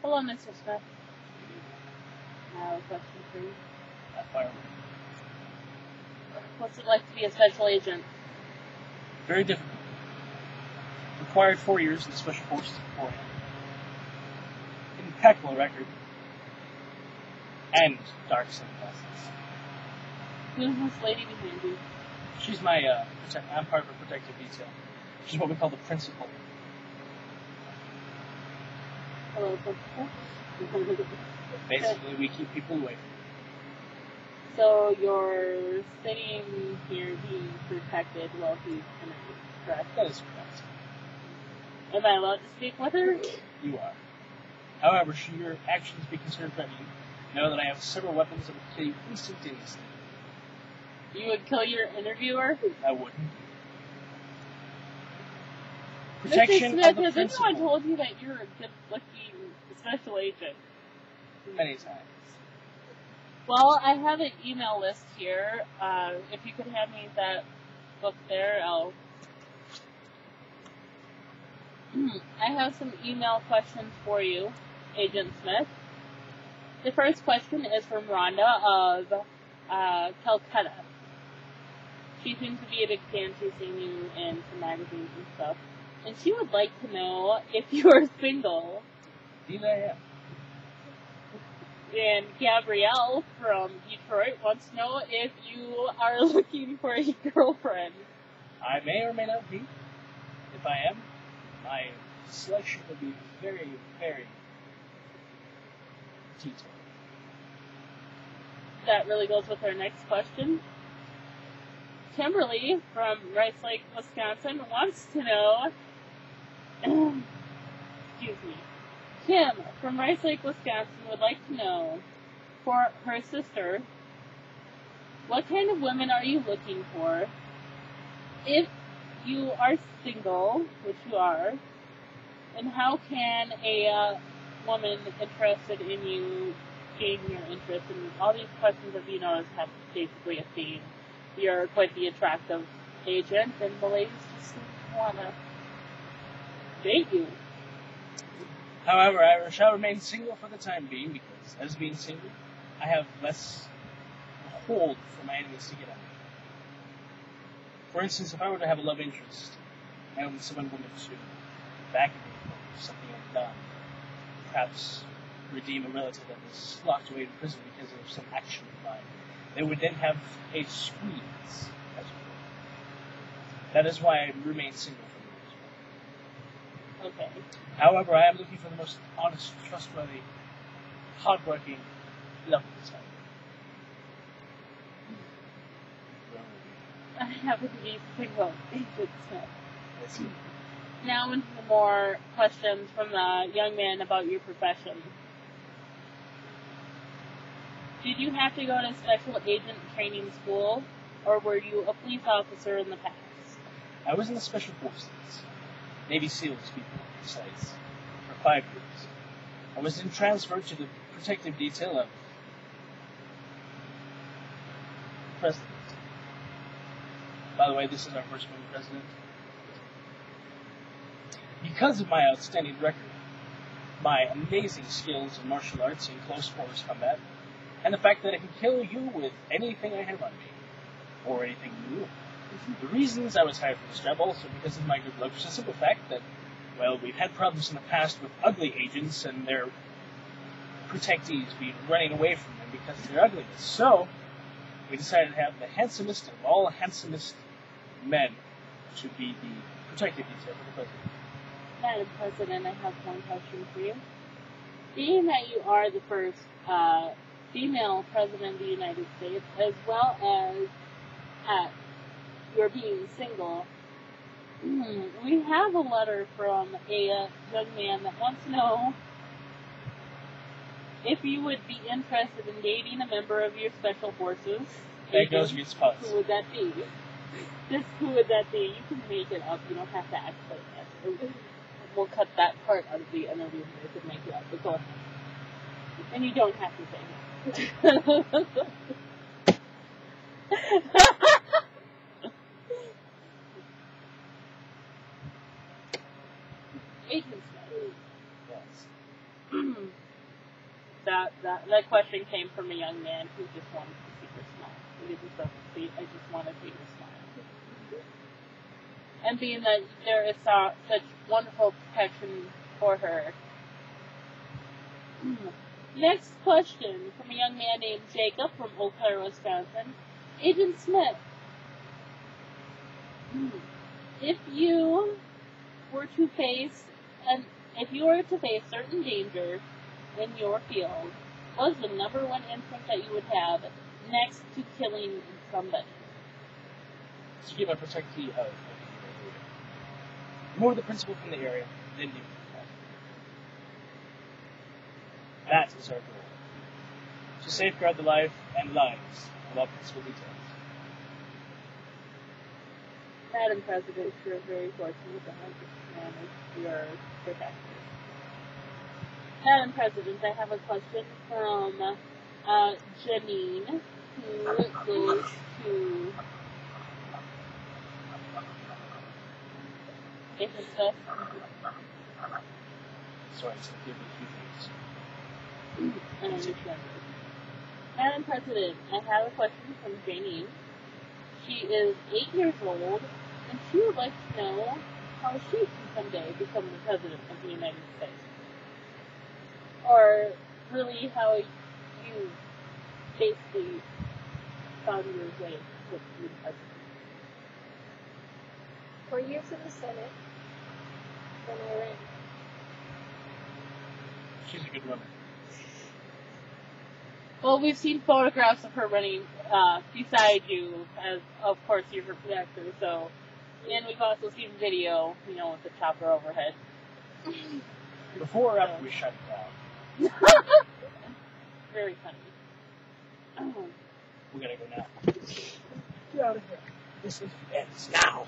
Hello, Mr. Smith. I have a question for you. What's it like to be a special agent? Very difficult. Required 4 years in the Special Forces beforehand. Impeccable record. And dark sunglasses. Who's this lady behind you? She's my, I'm part of a protective detail. She's what we call the principal. Hello, principal. Basically, we keep people away from her. So you're sitting here being protected while he's interviewed, correct? That is correct. Am I allowed to speak with her? You are. However, should your actions be considered threatening, know that I have several weapons that will kill you instantaneously. You would kill your interviewer? I wouldn't. Protection Mr. Smith, of the has principal. anyone told you that you're a good-looking special agent? Many times. Well, I have an email list here. If you could hand me that book there, I have some email questions for you, Agent Smith. The first question is from Rhonda of Calcutta. She seems to be a big fan. She's seen you in some magazines and stuff. And she would like to know if you are single. Indeed I am. And Gabrielle from Detroit wants to know if you are looking for a girlfriend. I may or may not be. If I am, my selection will be very, very detailed. That really goes with our next question. Kimberly from Rice Lake, Wisconsin wants to know, excuse me, Kim from Rice Lake, Wisconsin would like to know, for her sister, what kind of women are you looking for? If you are single, which you are, and how can a woman interested in you gain your interest? And all these questions, as you notice, have basically a theme. You're quite the attractive agent, and the ladies just want to date you. However, I shall remain single for the time being because, as being single, I have less hold for my enemies to get at me. For instance, if I were to have a love interest, and someone wanted to back me for something I've done, perhaps redeem a relative that was locked away in prison because of some action of mine, they would then have a squeeze, as it were. That is why I remain single for the most part. Okay. However, I am looking for the most honest, trustworthy, hardworking, lovely type. I happen to be single, Agent Smith. I see. Now into more questions from the young man about your profession. Did you have to go to special agent training school, or were you a police officer in the past? I was in the Special Forces, Navy SEALs, to be precise, for 5 years. I was then transferred to the protective detail of the President. By the way, this is our first woman president. Because of my outstanding record, my amazing skills in martial arts and close quarters combat, and the fact that I can kill you with anything I have on me, or anything new. The reasons I was hired for this job also because of my good looks, the simple fact that, well, we've had problems in the past with ugly agents and their protectees being running away from them because of their ugliness. So, we decided to have the handsomest of all handsomest men to be the protective detail for the President. Madam President, I have one question for you. Being that you are the first female president of the United States, as well as you're being single, we have a letter from a young man that wants to know if you would be interested in dating a member of your special forces. That goes against policy. Who would that be? Just who would that be? You can make it up. You don't have to actually answer. We'll cut that part out of the interview and we can make it up. But go ahead. And you don't have to say that. Agent Smith. Yes. that question came from a young man who just wanted to see her smile. He didn't just see, I just want to see her smile. And being that there is such wonderful protection for her. Next question from a young man named Jacob from Eau Claire, Wisconsin. Agent Smith, if you were to face certain danger in your field, what is the number one instinct that you would have next to killing somebody? To keep my protectee of more the principal from the area than you. That is our goal. To safeguard the life and lives of all principal details. Madam President, you're very fortunate to have this man as your protector. Madam President, I have a question from Janine, who goes to Agent Smith. Sorry, it's give me a few things. I understand. Madam President, I have a question from Janine. She is 8 years old, and she would like to know how she can someday become the President of the United States. Or really how you basically found your way to be President. 4 years in the Senate, then I ran. She's a good woman. Well, we've seen photographs of her running beside you, as of course you're her protector. So, and we've also seen video, with the chopper overhead. Before or after we shut it down? Very funny. We gotta go now. Get out of here. This ends now.